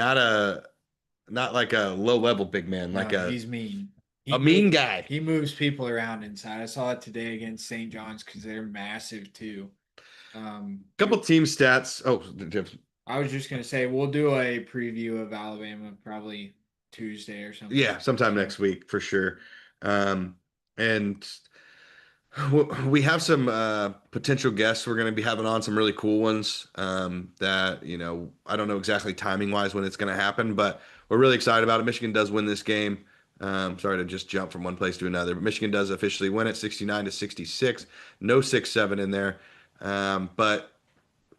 not like a low level big man, like No, he's mean. a mean guy. He moves people around inside. I saw it today against St. John's because they're massive too. Couple team stats. Oh, I was just gonna say we'll do a preview of Alabama probably Tuesday or something. yeah, sometime So next week for sure. And we have some potential guests we're going to be having on, some really cool ones that, I don't know exactly timing wise when it's going to happen, but we're really excited about it. Michigan does win this game. Sorry to just jump from one place to another, but Michigan does officially win it 69-66. No 6-7 in there. But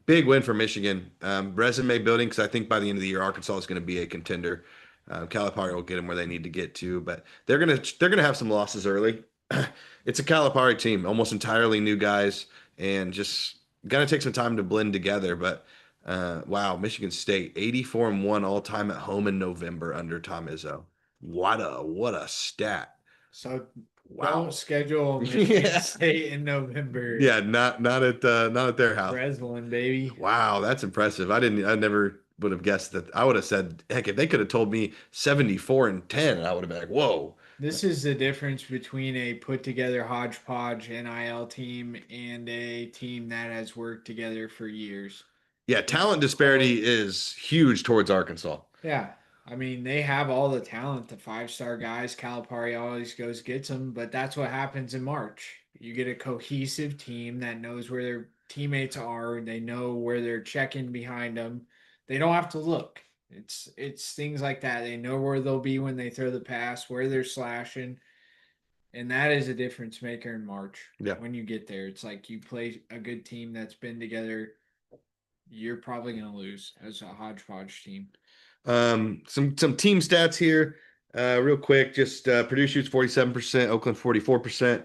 big win for Michigan. Resume building because I think by the end of the year, Arkansas is going to be a contender. Calipari will get them where they need to get to, but they're gonna have some losses early. It's a Calipari team, almost entirely new guys, and just gonna take some time to blend together. But wow, Michigan State 84-1 all time at home in November under Tom Izzo. What a stat! so don't Wow. schedule Michigan Yeah, State in November. yeah, not at their house. Breslin, baby. Wow, that's impressive. I never would have guessed that. I would have said, heck, if they could have told me 74-10, I would have been like, whoa. This is the difference between a put together hodgepodge NIL team and a team that has worked together for years. Yeah, talent disparity is huge towards Arkansas. Yeah. I mean, they have all the talent, the five-star guys. Calipari always goes gets them, but that's what happens in March. You get a cohesive team that knows where their teammates are. They know where they're checking behind them. They don't have to look. It's things like that. They know where they'll be when they throw the pass, where they're slashing, and that is a difference maker in March. Yeah. When you get there, it's like you play a good team that's been together. You're probably going to lose as a hodgepodge team. Some team stats here, real quick. Just Purdue shoots 47%, Oakland 44%.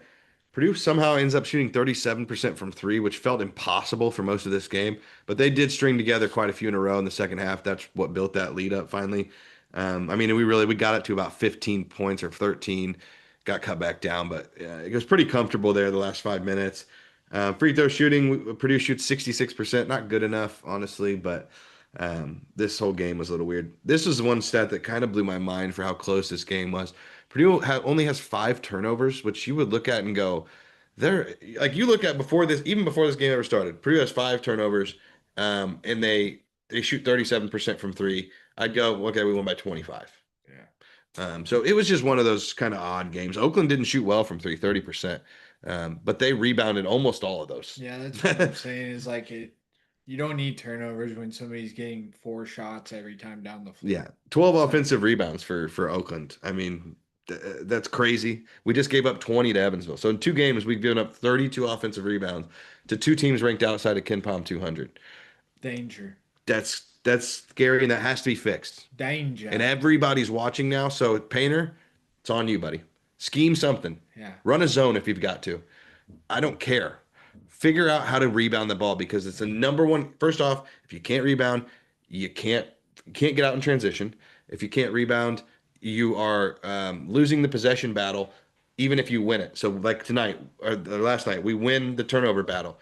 Purdue somehow ends up shooting 37% from three, which felt impossible for most of this game. But they did string together quite a few in a row in the second half. That's what built that lead up finally. I mean, we got it to about 15 points or 13, got cut back down, but it was pretty comfortable there the last 5 minutes. Free throw shooting, Purdue shoots 66%, not good enough, honestly, but this whole game was a little weird. This was one stat that kind of blew my mind for how close this game was. Purdue only has 5 turnovers, which you would look at and go, they're like you look at before this, even before this game ever started. Purdue has 5 turnovers, and they shoot 37% from three. I'd go, okay, we won by 25. Yeah. So it was just one of those kind of odd games. Oakland didn't shoot well from three, 30%, but they rebounded almost all of those. Yeah, that's what I'm saying is like it. You don't need turnovers when somebody's getting 4 shots every time down the floor. Yeah, 12 offensive rebounds for Oakland. I mean, that's crazy. We just gave up 20 to Evansville. So in 2 games, we've given up 32 offensive rebounds to 2 teams ranked outside of KenPom 200. Danger. That's scary, and that has to be fixed. Danger. And everybody's watching now. So Painter, it's on you, buddy. Scheme something. Yeah. Run a zone if you've got to. I don't care. Figure out how to rebound the ball because it's the number one. First off, if you can't rebound, you can't get out in transition. If you can't rebound, you are losing the possession battle, even if you win it. So like tonight or last night, we win the turnover battle,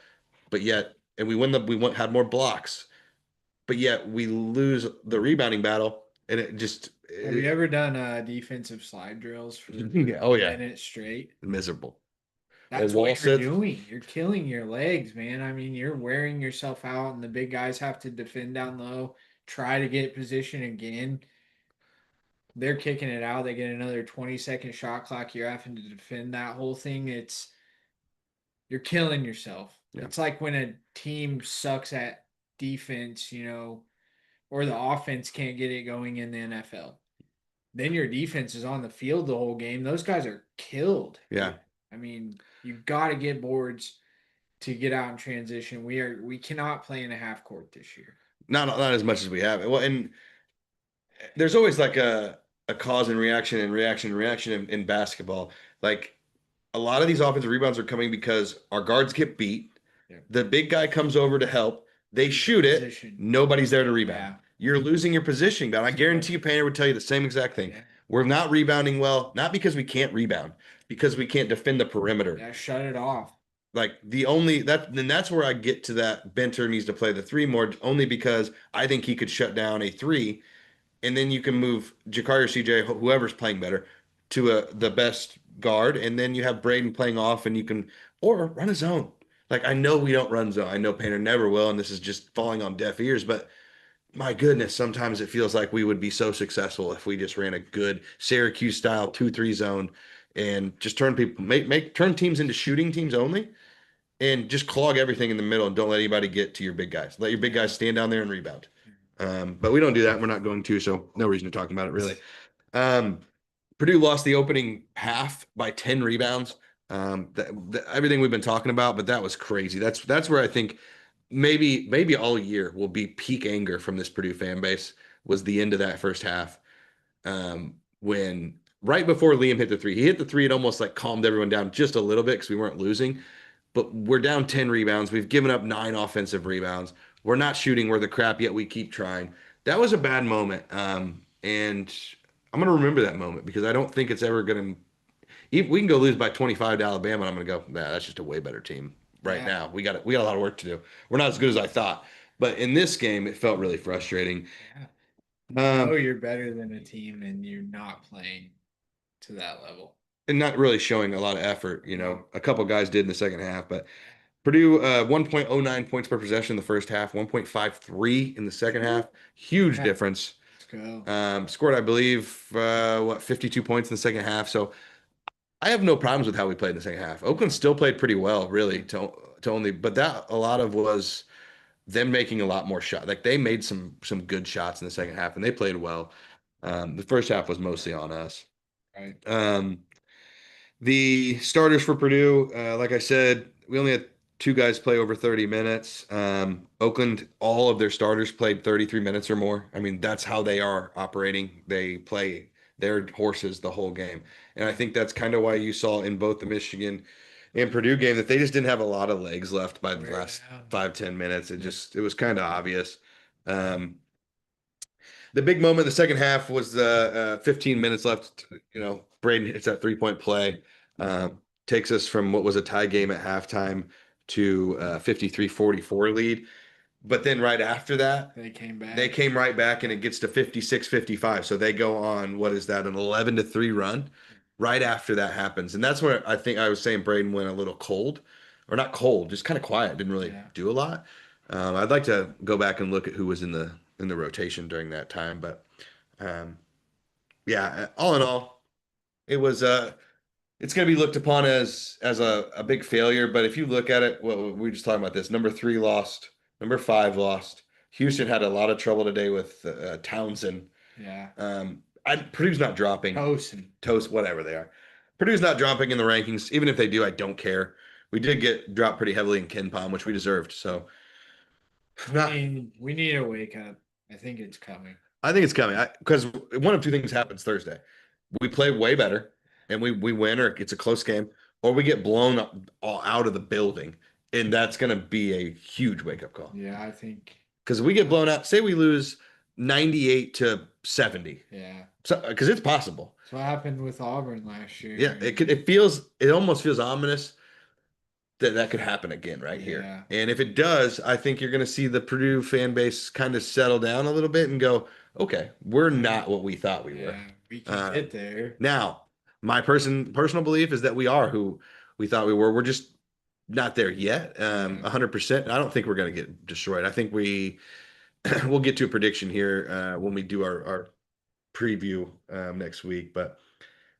but yet and had more blocks, but yet we lose the rebounding battle, and it just Have you ever done defensive slide drills for oh yeah, minutes straight? miserable. That's wall what you're sits. doing. You're killing your legs, man. I mean, you're wearing yourself out, and the big guys have to defend down low, try to get position again. They're kicking it out. They get another 20-second shot clock. You're having to defend that whole thing. You're killing yourself. Yeah. It's like when a team sucks at defense, or the offense can't get it going in the NFL. Then your defense is on the field the whole game. Those guys are killed. Yeah. I mean, you got to get boards to get out in transition. We cannot play in a half court this year. Not as much as we have. Well, and there's always like a cause and reaction in basketball. Like a lot of these offensive rebounds are coming because our guards get beat. Yeah. The big guy comes over to help. They shoot it. Position. Nobody's there to rebound. Yeah. You're losing your positioning. But I guarantee you, Painter would tell you the same exact thing. Yeah. We're not rebounding well, not because we can't rebound, because we can't defend the perimeter. Yeah, shut it off. Like that's where I get to that Benter needs to play the three more, only because I think he could shut down a three and then you can move Jakari or CJ, whoever's playing better, to the best guard, and then you have Braden playing off, and you can or run a zone. Like I know we don't run zone. I know Painter never will, and this is just falling on deaf ears. But my goodness, sometimes it feels like we would be so successful if we just ran a good Syracuse style 2-3 zone and just turn people make turn teams into shooting teams only and just clog everything in the middle and don't let anybody get to your big guys. Let your big guys Yeah. stand down there and rebound. But we don't do that. We're not going to, so no reason to talk about it really. Um, Purdue lost the opening half by 10 rebounds. Everything we've been talking about, but that was crazy. That's where I think maybe all year will be peak anger from this Purdue fan base was the end of that first half. When right before Liam hit the three, he hit the three, it almost like calmed everyone down just a little bit because we weren't losing. But we're down 10 rebounds. We've given up 9 offensive rebounds. We're not shooting worth a crap yet. We keep trying. That was a bad moment. And I'm going to remember that moment because I don't think it's ever going to. We can go lose by 25 to Alabama, and I'm going to go, nah, that's just a way better team right Yeah. now. We got a lot of work to do. We're not as good as I thought. But in this game, it felt really frustrating. Yeah. Um, You're better than a team and you're not playing to that level. and not really showing a lot of effort. You know, No. a couple guys did in the second half, but Purdue 1.09 points per possession in the first half, 1.53 in the second half. Huge Yeah. difference. Let's go. Scored, I believe, 52 points in the second half. So I have no problems with how we played in the second half. Oakland still played pretty well, really, to only, but that a lot of was them making a lot more shots. Like they made some good shots in the second half, and they played well. The first half was mostly on us. Right. Um, the starters for Purdue, like I said, we only had two guys play over 30 minutes. Oakland, all of their starters played 33 minutes or more. I mean, that's how they are operating. They play their horses the whole game. And I think that's kind of why you saw in both the Michigan and Purdue game that they just didn't have a lot of legs left by the Wear it last out. 5-10 minutes. It was kind of obvious. Um, the big moment in the second half was the 15 minutes left. You know, Braden hits that 3-point play, takes us from what was a tie game at halftime to 53-44 lead. But then right after that, They came they back. came right back and it gets to 56-55. So they go on, what is that, an 11-3 run right after that happens. And that's where I think I was saying Braden went a little cold, or not cold, just kind of quiet, didn't really Yeah. do a lot. I'd like to go back and look at who was in the rotation during that time, but um, yeah, all in all, it was it's going to be looked upon as a big failure. But if you look at it, well, we were just talking about this. Number 3 lost. Number 5 lost. Houston had a lot of trouble today with Townsend. Yeah. Purdue's not dropping. Tosin. Toast, whatever they are. Purdue's not dropping in the rankings. Even if they do, I don't care. We did get dropped pretty heavily in Ken Palm, which we deserved. So not. We need to wake up. I think it's coming. I think it's coming because one of two things happens Thursday. We play way better and we win, or it's a close game, or we get blown all out of the building, and that's going to be a huge wake up call. Yeah, I think. Because we get blown out, say we lose 98-70. Yeah. So because it's possible. That's what happened with Auburn last year. Yeah, it almost feels ominous that that could happen again right here. Yeah. And if it does, I think you're going to see the Purdue fan base kind of settle down a little bit and go, okay, we're not what we thought we were. Yeah, we can get there. Now, my personal belief is that we are who we thought we were. We're just not there yet. 100%. I don't think we're going to get destroyed. I think we'll get to a prediction here when we do our preview next week, but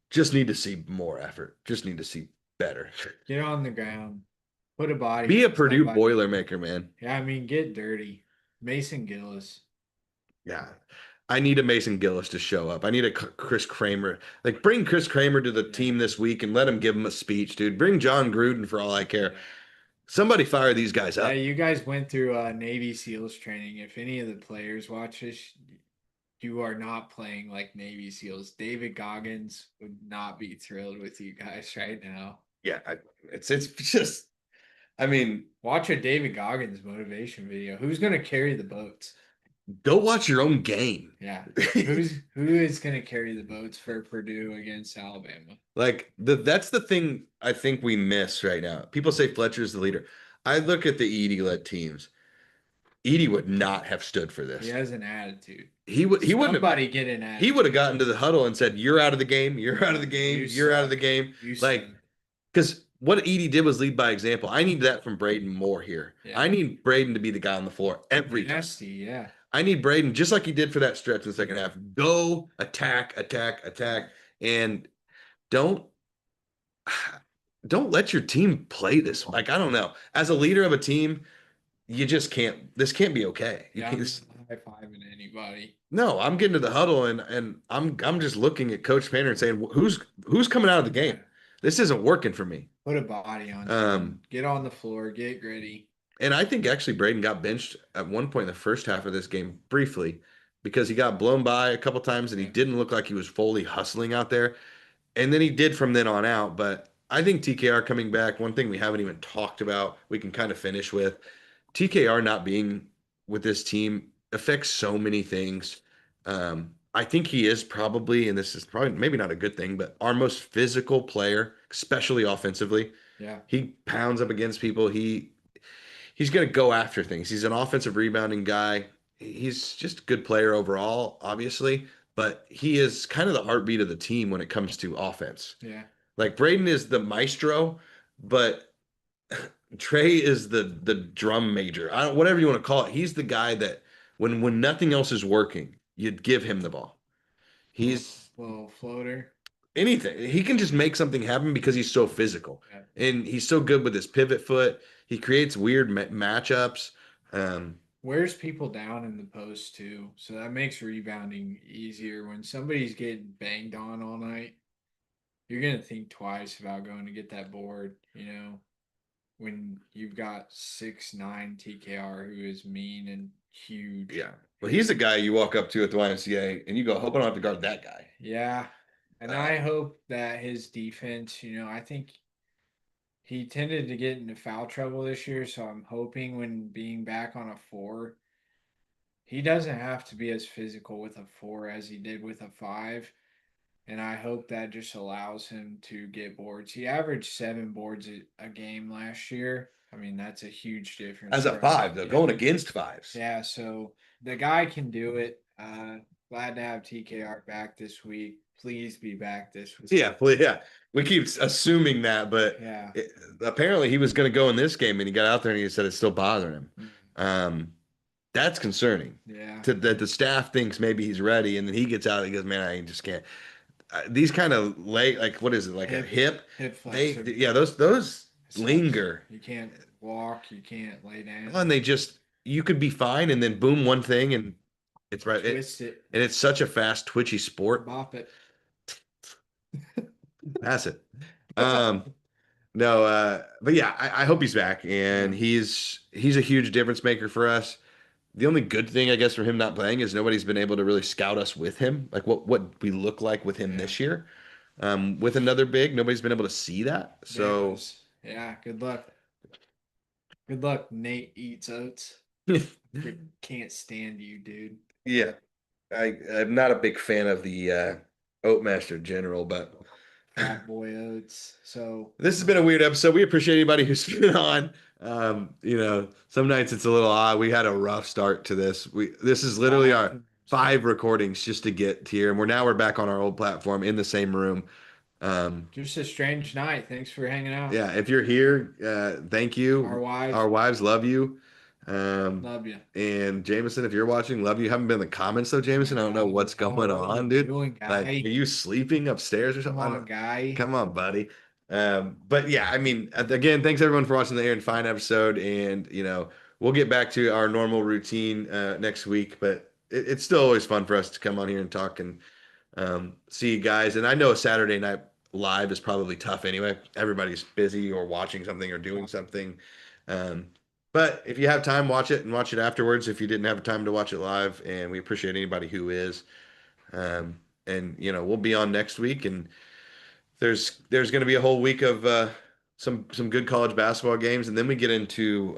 just need to see more effort. Just need to see better. Get on the ground. Put a body. Be a on Purdue somebody. Boilermaker, man. Yeah, I mean, get dirty. Mason Gillis. Yeah. I need a Mason Gillis to show up. I need a Chris Kramer. Like, bring Chris Kramer to the team this week and let him give him a speech, dude. Bring John Gruden for all I care. Yeah. Somebody fire these guys up. Yeah, you guys went through Navy SEALs training. If any of the players watch this, you are not playing like Navy SEALs. David Goggins would not be thrilled with you guys right now. Yeah, it's just, I mean, watch a David Goggins motivation video. Who's gonna carry the boats? Go watch your own game. Yeah, who is gonna carry the boats for Purdue against Alabama? Like that's the thing I think we miss right now. People say Fletcher's the leader. I look at the Edey led teams. Edie would not have stood for He this. has an attitude. He wouldn't have. Somebody get an He would attitude. have gotten to the huddle and said, "You're out of the game. You're out of the game. You You're out of the suck. game." You Like, suck. because what Edie did was lead by example. I need that from Braden more here. Yeah. I need Braden to be the guy on the floor every time. Nasty, yeah. I need Braden, just like he did for that stretch in the second half, go attack, attack, attack, and don't don't let your team play this. Like, I don't know. As a leader of a team, you just can't. This can't be okay. You Yeah, can't. I'm not high-fiving anybody. No, I'm getting to the huddle and I'm just looking at Coach Painter and saying, who's coming out of the game? This isn't working for me. Put a body on Um, get on the floor, get gritty. and I think actually Braden got benched at one point in the first half of this game briefly because he got blown by a couple times and he didn't look like he was fully hustling out there. And then he did from then on out. But I think TKR coming back, one thing we haven't even talked about, we can kind of finish with TKR not being with this team affects so many things. I think he is probably, and this is probably maybe not a good thing, but our most physical player, especially offensively. Yeah. He pounds up against people. He's going to go after things. He's an offensive rebounding guy. He's just a good player overall, obviously, but he is kind of the heartbeat of the team when it comes to offense. Yeah. Like Braden is the maestro, but Trey is the drum major. I don't, whatever you want to call it. He's the guy that when nothing else is working, you'd give him the ball. He's little floater. anything. He can just make something happen because he's so physical. Yeah. And he's so good with his pivot foot. He creates weird matchups. Wears people down in the post too, so that makes rebounding easier. When somebody's getting banged on all night, you're gonna think twice about going to get that board. You know, when you've got 6'9" TKR who is mean and huge. Yeah. Well, he's the guy you walk up to at the YMCA and you go, hope I don't have to guard that guy. Yeah. And I hope that his defense, I think he tended to get into foul trouble this year, so I'm hoping when being back on a 4, he doesn't have to be as physical with a 4 as he did with a 5. And I hope that just allows him to get boards. He averaged 7 boards a game last year. I mean, that's a huge difference. As a 5, though, yeah. going against 5s. Yeah, so the guy can do it. Glad to have TKR back this week. Please be back this week. Yeah, well, yeah. We keep assuming that, but yeah. Apparently he was going to go in this game, and he got out there and he said it's still bothering him. That's concerning. Yeah. That the staff thinks maybe he's ready, and then he gets out and he goes, "Man, I just can't." These kind of late, like what is it, like a hip? Flexor. Those linger. You can't walk. You can't lay down. And they just you could be fine, and then boom, one thing, and it's right. Twist it. And it's such a fast, twitchy sport. Bop it. Pass it. No, but yeah, I hope he's back, and he's a huge difference maker for us. The only good thing, I guess, for him not playing is nobody's been able to really scout us with him, like what we look like with him this year. With another big, nobody's been able to see that. So yeah, good luck. Good luck, Nate Eats Oats. Can't stand you, dude. Yeah, I'm not a big fan of the Oatmaster General, but Fat Boy Oats. So this has been a weird episode. We appreciate anybody who's been on. Some nights it's a little odd. We had a rough start to this. This is literally our 5 recordings just to get here, and we're back on our old platform in the same room. Just a strange night. Thanks for hanging out. Yeah, if you're here, thank you. Our wives love you. Love you. And Jameson, if you're watching, love you. Haven't been in the comments though, Jameson. I don't know what's going on, dude. Like, are you sleeping upstairs or something? Come on, guy. Come on, buddy. But yeah, I mean, again, thanks everyone for watching the Aaron Fine episode, and we'll get back to our normal routine next week. But it's still always fun for us to come on here and talk and see you guys. And I know a Saturday night live is probably tough anyway. Everybody's busy or watching something or doing something. But if you have time, watch it and watch it afterwards if you didn't have time to watch it live. And we appreciate anybody who is. And we'll be on next week, and there's going to be a whole week of some good college basketball games, and then we get into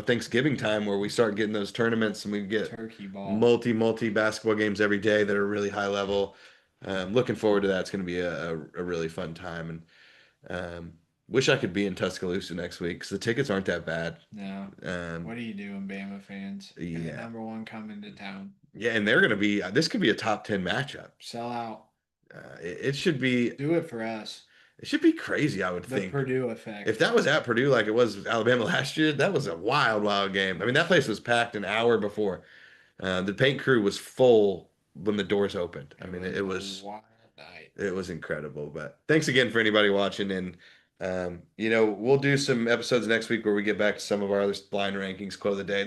Thanksgiving time where we start getting those tournaments, and we get turkey ball, multi basketball games every day that are really high level. Looking forward to that. It's going to be a really fun time, and Wish I could be in Tuscaloosa next week because the tickets aren't that bad. No. Um, What are you doing, Bama fans? You're the yeah, number one coming to town. yeah, and they're gonna be. This could be a top 10 matchup. Sell out. It should be. Do it for us. It should be crazy. I would The think. Purdue If effect. that was at Purdue like it was Alabama last year, that was a wild, wild game. I mean, that place was packed an hour before. The paint crew was full when the doors opened. I It mean, was a wild night. it was incredible. But thanks again for anybody watching. And we'll do some episodes next week where we get back to some of our other blind rankings, quote of the day.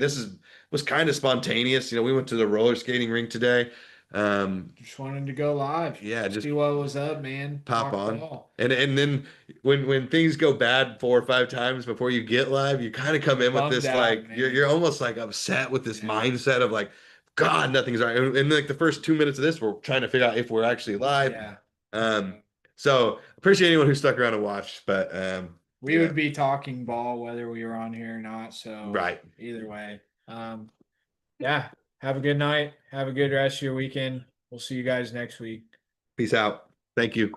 Was kind of spontaneous. We went to the roller skating rink today. Just wanted to go live. Yeah, just See what was up, man. pop Talk on. ball. And then when things go bad 4 or 5 times before you get live, you kind of come in with Bummed this out, like man. you're almost like upset with this Yeah. mindset of like, God, nothing's right. And like the first 2 minutes of this, we're trying to figure out if we're actually live. Yeah. So appreciate anyone who stuck around and watched. But We would be talking ball whether we were on here or not. So right. Either way. Yeah. Have a good night. Have a good rest of your weekend. We'll see you guys next week. Peace out. Thank you.